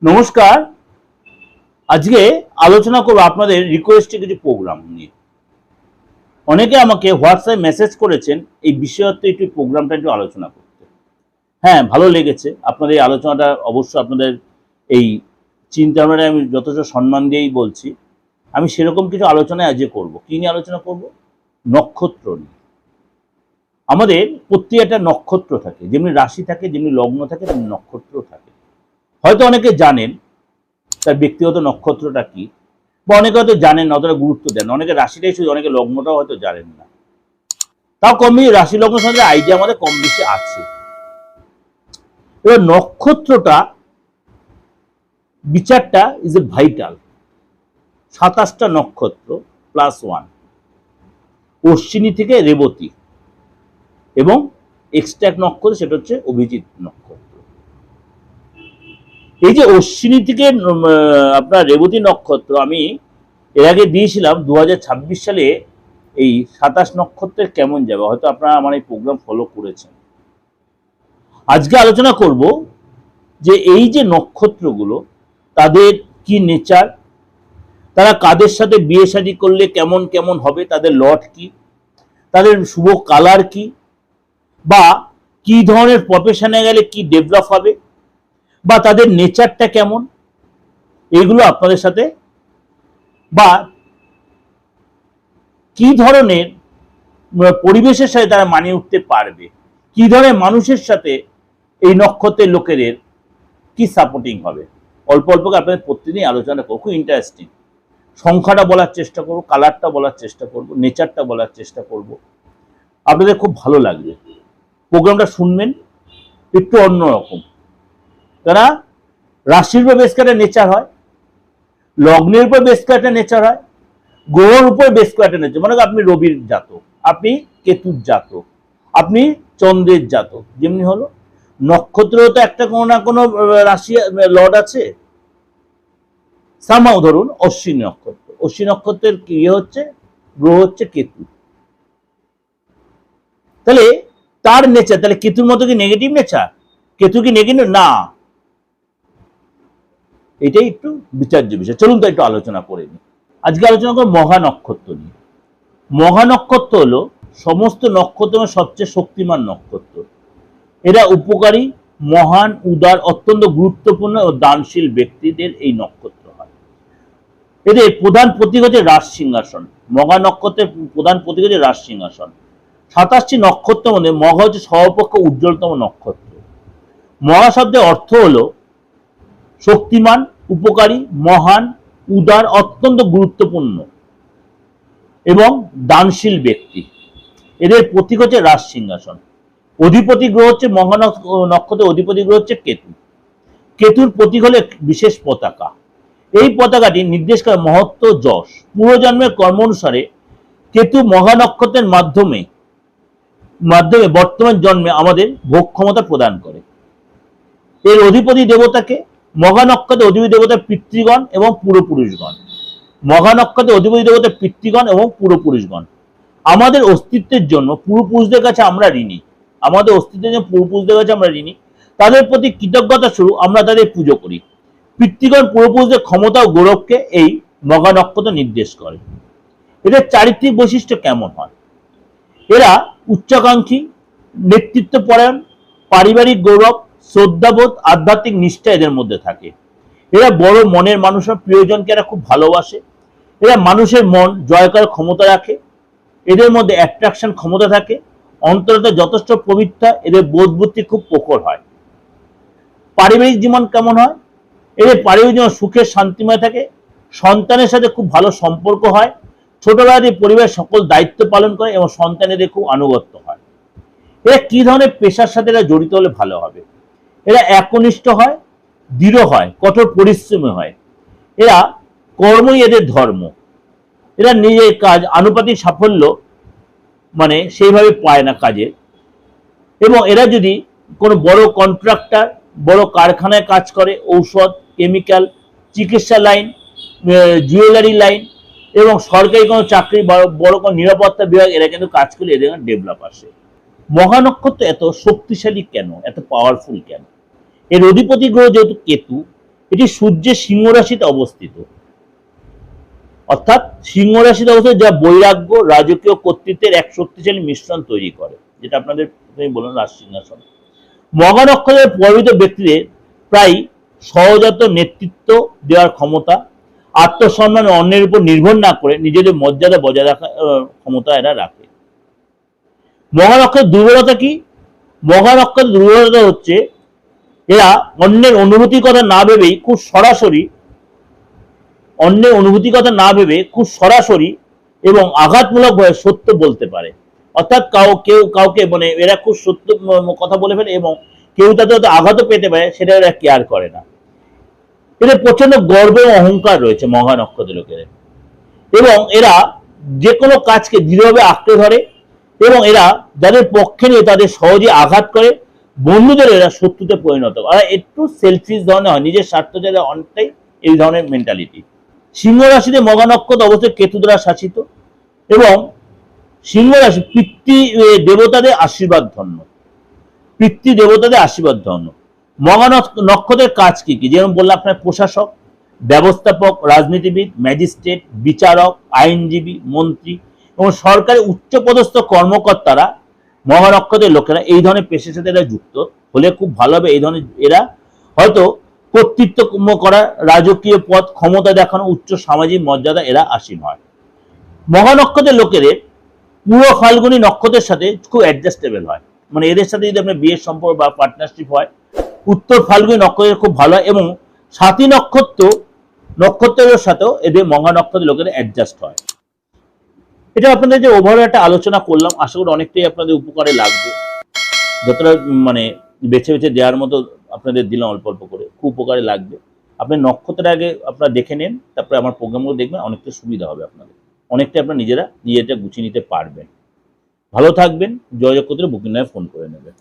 নমস্কার। আজকে আলোচনা করব আপনাদের রিকোয়েস্টে কিছু প্রোগ্রাম নিয়ে। অনেকে আমাকে হোয়াটসঅ্যাপে মেসেজ করেছেন এই বিষয়তে একটু প্রোগ্রামটা একটু আলোচনা করতে। হ্যাঁ, ভালো লেগেছে আপনাদের এই আলোচনাটা। অবশ্য আপনাদের এই চিন্তাভাবনায় আমি যথেষ্ট সম্মান দিয়েই বলছি। আমি সেরকম কিছু আলোচনায় আজকে করব। কি নিয়ে আলোচনা করব? নক্ষত্র নিয়ে। আমাদের প্রত্যেকটা নক্ষত্র থাকে, যেমনি রাশি থাকে, যেমনি লগ্ন থাকে, তেমনি নক্ষত্র থাকে। হয়তো অনেকে জানেন তার ব্যক্তিগত নক্ষত্রটা কি, বা অনেকে হয়তো জানেন না, অতটা গুরুত্ব দেন না। অনেকে রাশিটাই শুধু, অনেকে লগ্নটাও হয়তো জানেন না। তাও কম বেশি রাশি লগ্ন সঙ্গে আইডিয়া আমাদের কম বেশি আছে। এবার নক্ষত্রটা বিচারটা ইজ এ ভাইটাল। 27টা নক্ষত্র +1, অশ্বিনী থেকে রেবতী, এবং এক্সট্রা এক নক্ষত্র, সেটা হচ্ছে অভিজিৎ নক্ষত্র। এই যে অশ্বিনী থেকে আপনার রেবতী নক্ষত্র আমি এর আগে দিয়েছিলাম 2026 সালে এই 27 নক্ষত্রের কেমন যাবে, হয়তো আপনারা আমার এই প্রোগ্রাম ফলো করেছেন। আজকে আলোচনা করব যে এই যে নক্ষত্রগুলো, তাদের কি নেচার, তারা কাদের সাথে বিয়ে শাদী করলে কেমন কেমন হবে, তাদের লট কি, তাদের শুভ কালার কি, বা কি ধরনের প্রফেশনে গেলে কি ডেভেলপ হবে, বা তাদের নেচারটা কেমন, এগুলো আপনাদের সাথে, বা কি ধরনের পরিবেশের সাথে তারা মানিয়ে উঠতে পারবে, কি ধরনের মানুষের সাথে এই নক্ষত্রের লোকেদের কি সাপোর্টিং হবে, অল্প অল্প করে আপনাদের প্রতিদিনই আলোচনা করবো। খুব ইন্টারেস্টিং। সংখ্যাটা বলার চেষ্টা করবো, কালারটা বলার চেষ্টা করবো, নেচারটা বলার চেষ্টা করব। আপনাদের খুব ভালো লাগবে, প্রোগ্রামটা শুনবেন। একটু অন্যরকম, তারা রাশির উপর বেশ করে নেচার হয়, লগ্নের উপর বেশ করে একটা নেচার হয়, গ্রহর উপর বেশ করে একটা নেচার। মনে করেন আপনি রবির জাতক, আপনি কেতুর জাতক, আপনি চন্দ্রের জাতক, যেমনি হলো নক্ষত্রেও তো একটা কোনো না কোনো রাশি লর্ড আছে। সামাও ধরুন অশ্বিনী নক্ষত্র, অশ্বিনী নক্ষত্রের কি হচ্ছে, গ্রহ হচ্ছে কেতু। তাহলে তার নেচার, তাহলে কেতুর মতো কি নেগেটিভ নেচার? কেতু কি নেগেটিভ? না, এটাই একটু বিচার্য বিষয়। চলুন তো একটু আলোচনা করে নিই। আজকে আলোচনা করব মহা নক্ষত্র নিয়ে। মহা নক্ষত্র হলো সমস্ত নক্ষত্রের সবচেয়ে শক্তিমান নক্ষত্র। এরা উপকারী, মহান, উদার, অত্যন্ত গুরুত্বপূর্ণ ও দানশীল ব্যক্তিদের এই নক্ষত্র হয়। এদের প্রধান প্রতীক হচ্ছে রাজ সিংহাসন। মহা নক্ষত্রের প্রধান প্রতীক হচ্ছে রাজ সিংহাসন। 27টি নক্ষত্রের মধ্যে মহা হচ্ছে সর্বাপেক্ষা উজ্জ্বলতম নক্ষত্র। মহা শব্দের অর্থ হলো শক্তিমান, উপকারী, মহান, উদার, অত্যন্ত গুরুত্বপূর্ণ এবং দানশীল ব্যক্তি। এদের প্রতীক হচ্ছে রাজ সিংহাসন। অধিপতি গ্রহ হচ্ছে মহা নক্ষত্রের অধিপতি গ্রহ হচ্ছে কেতু। কেতুর প্রতীক হলে বিশেষ পতাকা। এই পতাকাটি নির্দেশ করে মহত্ব, যশ। পূর্বজন্মের কর্ম অনুসারে কেতু মহা নক্ষত্রের মাধ্যমে বর্তমান জন্মে আমাদের ভোগ ক্ষমতা প্রদান করে। এর অধিপতি দেবতাকে মহা নক্ষত্রের অধিপতি দেবতা পিতৃগণ এবং পূর্বপুরুষগণ। মহা নক্ষত্রের অধিপতি দেবতা পিতৃগণ এবং পূর্বপুরুষগণ। আমাদের অস্তিত্বের জন্য পূর্বপুরুষদের কাছে আমরা ঋণী। আমাদের অস্তিত্বের জন্য পূর্বপুরুষদের কাছে আমরা ঋণী। তাদের প্রতি কৃতজ্ঞতা স্বরূপ আমরা তাদের পুজো করি। পিতৃগণ পূর্বপুরুষদের ক্ষমতা ও গৌরবকে এই মহা নক্ষত্র নির্দেশ করে। এদের চারিত্রিক বৈশিষ্ট্য কেমন হয়? এরা উচ্চাকাঙ্ক্ষী, নেতৃত্ব পরায়ণ, পারিবারিক গৌরব, শ্রদ্ধাবোধ, আধ্যাত্মিক নিষ্ঠা এদের মধ্যে থাকে। এরা বড় মনের মানুষ, প্রিয়জনকে এরা খুব ভালোবাসে। এরা মানুষের মন জয় করার ক্ষমতা রাখে। এদের মধ্যে অ্যাট্রাকশন ক্ষমতা থাকে। অন্তরটা যথেষ্ট পবিত্র। এদের বোধ বুদ্ধি খুব প্রখর হয়। পারিবারিক জীবন কেমন হয়? এদের পারিবারিক জীবন সুখের, শান্তিময় থাকে। সন্তানের সাথে খুব ভালো সম্পর্ক হয়। ছোটবেলাতে পরিবারের সকল দায়িত্ব পালন করে এবং সন্তানেদের খুব আনুগত্য হয়। এরা কি ধরনের পেশার সাথে এরা জড়িত হলে ভালো হবে? এরা একনিষ্ঠ হয়, দৃঢ় হয়, কঠোর পরিশ্রমী হয়। এরা কর্মই এদের ধর্ম। এরা নিজের কাজ আনুপাতিক সাফল্য মানে সেইভাবে পায় না কাজে। এবং এরা যদি কোনো বড় কন্ট্রাক্টর, বড় কারখানায় কাজ করে, ঔষধ, কেমিক্যাল, চিকিৎসা লাইন, জুয়েলারি লাইন এবং সরকারি কোনো চাকরি, বড় কোনো নিরাপত্তা বিভাগ, এরা কিন্তু কাজ করলে এদের ডেভেলপ আসে। মহা নক্ষত্র এত শক্তিশালী কেন, এত পাওয়ারফুল কেন? এর অধিপতি গ্রহ যেহেতু কেতু, এটি সূর্যের সিংহ রাশিতে অবস্থিত, অর্থাৎ সিংহ রাশিতে অবস্থিত, যা বৈরাগ্য রাজকীয় কর্তৃত্বের এক শক্তিশালী মিশ্রণ তৈরি করে, যেটা আপনাদের বললাম রাজ সিংহাসন। মঘা নক্ষত্রের প্রভাবিত ব্যক্তিদের প্রায় সহজাত নেতৃত্ব দেওয়ার ক্ষমতা, আত্মসম্মান ও অন্যের উপর নির্ভর না করে নিজেদের মর্যাদা বজায় রাখার ক্ষমতা এরা রাখে। মঘা নক্ষত্রের দুর্বলতা কি? মঘা নক্ষত্রের দুর্বলতা হচ্ছে এরা অন্যের অনুভূতির কথা না ভেবেই খুব সরাসরি এবং আঘাতমূলক ভাবে সত্য বলতে পারে। অর্থাৎ কেউ কাউকে মানে এরা খুব সত্য কথা বলে ফেলে এবং কেউ তাদের আঘাত পেতে পারে, সেটা এরা কেয়ার করে না। এদের প্রচন্ড গর্ব এবং অহংকার রয়েছে মঘা নক্ষত্রের লোকেদের, এবং এরা যে কোনো কাজকে দৃঢ়ভাবে আঁকড়ে ধরে এবং এরা যাদের পক্ষে নিয়ে তাদের সহজে আঘাত করে, বন্ধুদের এরা শত্রুতে পরিণত করে। আর একটু সেলফিশ ধরনের হয়, নিজের স্বার্থ চাইলে অনেকটাই এই ধরনের মেন্টালিটি। সিংহ রাশিতে মঘা নক্ষত্র অবশ্যই কেতু দ্বারা শাসিত এবং সিংহ রাশি পিতৃ দেবতাদের আশীর্বাদ ধন্য। মঘা নক্ষত্রের কাজ কি কি? যেমন বললাম আপনার প্রশাসক, ব্যবস্থাপক, রাজনীতিবিদ, ম্যাজিস্ট্রেট, বিচারক, আইনজীবী, মন্ত্রী এবং সরকারি উচ্চপদস্থ কর্মকর্তারা, মঘা নক্ষত্রের লোকেরা এই ধরনের পেশার সাথে এরা যুক্ত হলে খুব ভালো হবে। এই ধরনের এরা হয়তো কর্তৃত্ব করা, রাজকীয় পদ, ক্ষমতা দেখানো, উচ্চ সামাজিক মর্যাদা এরা আসীন হয়। মঘা নক্ষত্রের লোকেদের পুরো ফাল্গুনী নক্ষত্রের সাথে খুব অ্যাডজাস্টেবল হয়, মানে এদের সাথে যদি আপনার বিয়ের সম্পর্ক বা পার্টনারশিপ হয়, উত্তর ফাল্গুনী নক্ষত্রের খুব ভালো হয় এবং সাথী নক্ষত্রের সাথেও এদের মঘা নক্ষত্রের লোকেদের অ্যাডজাস্ট হয়। এটা আপনাদের যে ওভারঅল একটা আলোচনা করলাম, আশা করি অনেকটাই আপনাদের উপকারে লাগবে। যতটা মানে বেছে বেছে দেওয়ার মতো আপনাদের দিলাম অল্প অল্প করে, খুব উপকারে লাগবে। আপনি নক্ষত্রের আগে আপনারা দেখে নেন, তারপরে আমার প্রোগ্রামগুলো দেখবেন, অনেকটা সুবিধা হবে আপনাদের, অনেকটা আপনারা নিজেরা গুছিয়ে নিতে পারবেন। ভালো থাকবেন, যোগাযোগ করতে বুকিং নামে ফোন করে নেবেন।